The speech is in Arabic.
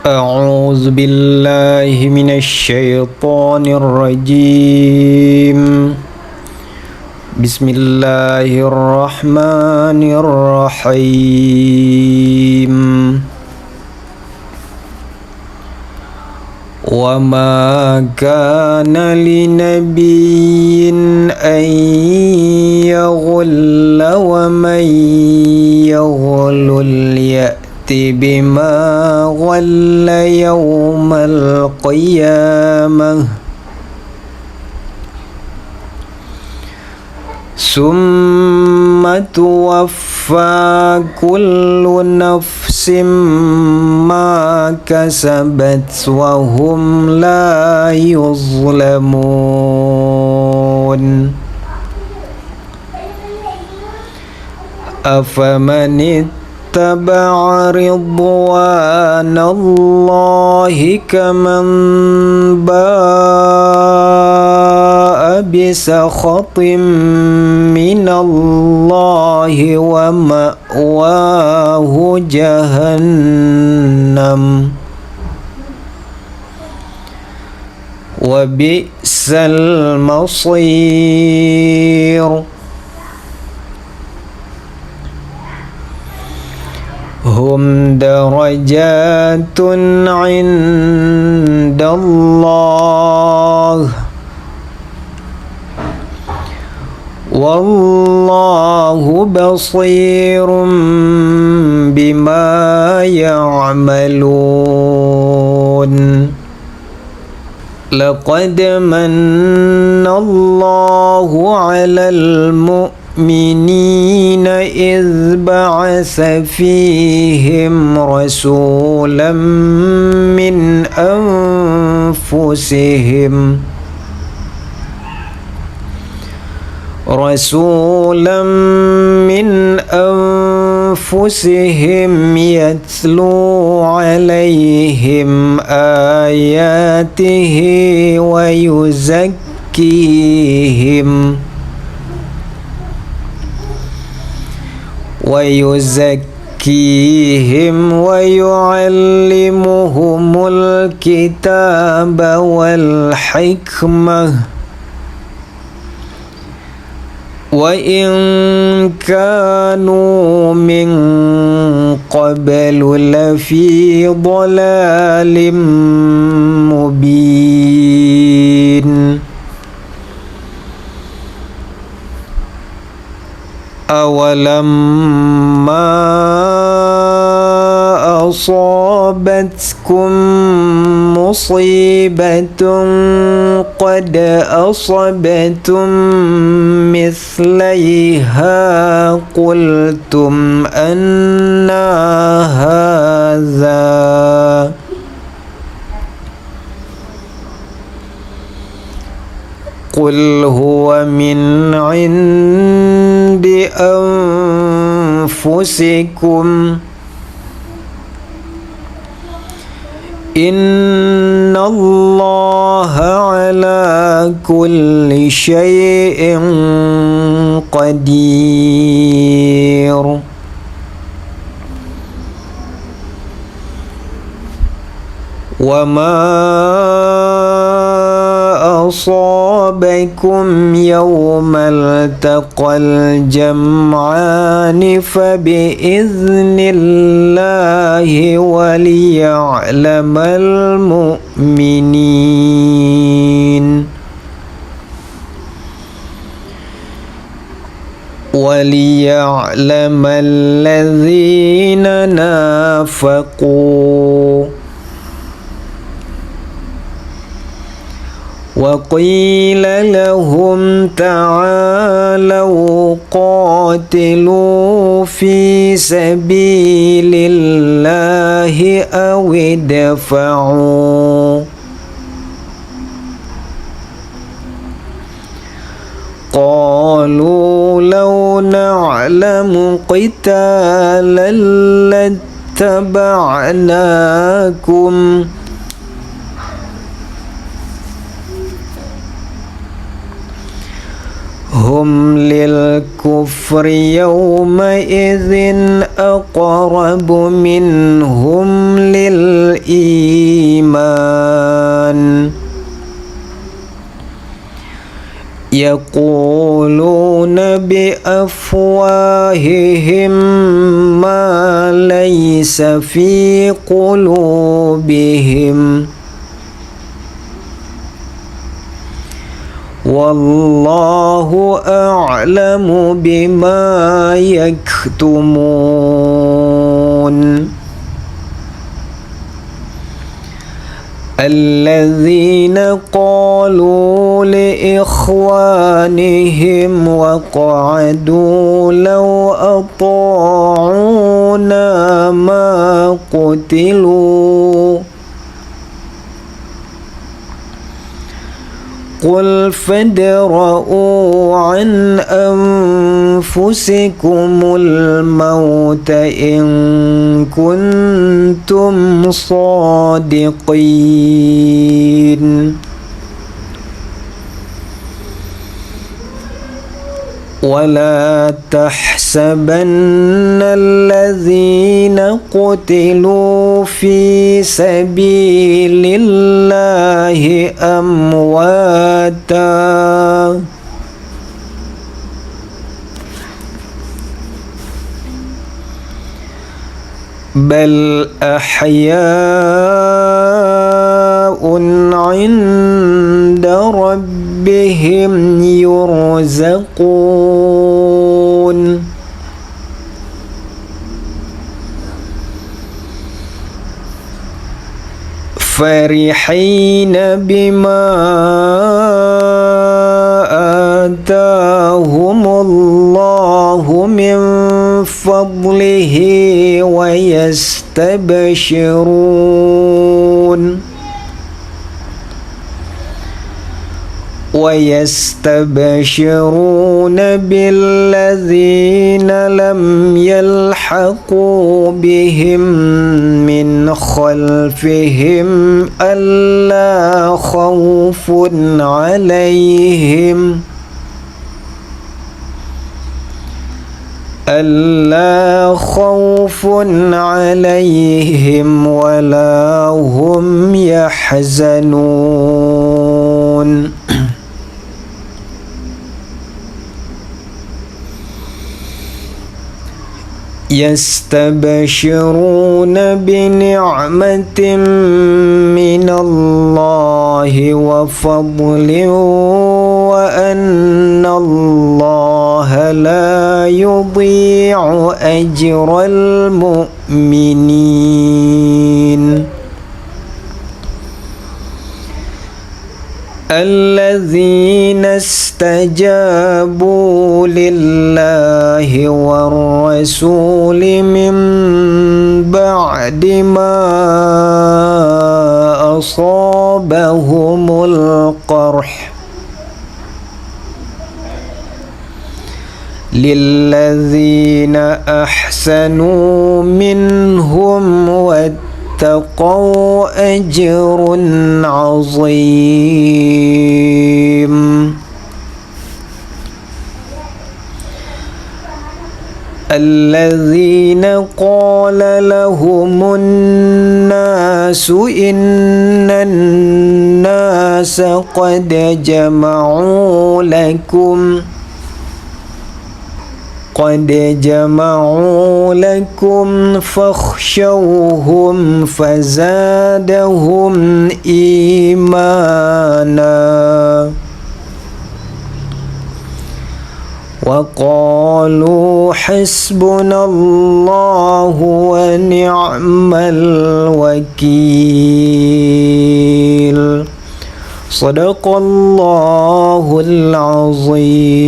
أعوذ بالله من الشيطان الرجيم. بسم الله الرحمن الرحيم. وما كان لنبي أن يغل ومن يغل يأت بما غل يوم القيامة ثم توفى كل نفس ما كسبت وهم لا يظلمون. أفمن اتبع رضوان الله كمن باء بسخط من الله ومأواه جهنم وبئس المصير. هم درجات عند الله والله بصير بما يعملون. لقد من الله على المؤمنين إذ بعث فيهم رسولا من أنفسهم يتلو عليهم آياته ويزكيهم ويعلمهم الكتاب والحكمة وإن كانوا من قبل لفي ضلال مبين. أولما أصابتكم مصيبة قد أصبتم مثليها قلتم أنى هذا قل هو من عند أنفسكم إن الله على كل شيء قدير. وما أصابكم يوم التقى الجمعان فبإذن الله وليعلم المؤمنين وليعلم الذين نافقوا. وقيل لهم تعالوا قاتلوا في سبيل الله أو ادفعوا قالوا لو نعلم قتالا لاتبعناكم هم للكفر يومئذ أقرب منهم للإيمان الإيمان يقولون بأفواههم ما ليس في قلوبهم والله أعلم بما يكتمون الذين قالوا لإخوانهم وقعدوا لو أطاعونا ما قتلوا قل فادرءوا عن أنفسكم الموت إن كنتم صادقين ولا تحسبن الذين قتلوا في سبيل الله أمواتا بل أحياء عند ربهم يرزقون فرحين بما آتاهم الله من فضله ويستبشرون بالذين لم يلحقوا بهم من خلفهم ألا خوف عليهم ولا هم يحزنون يستبشرون بنعمة من الله وفضل وأن الله لا يضيع أجر المؤمنين الذين استجابوا لله والرسول من بعد ما أصابهم القرح للذين أحسنوا منهم واتقوا أجر عظيم الذين قال لهم الناس إن الناس قد جمعوا لكم فاخشوهم فزادهم إيمانا وقالوا حسبنا الله ونعم الوكيل صدق الله العظيم.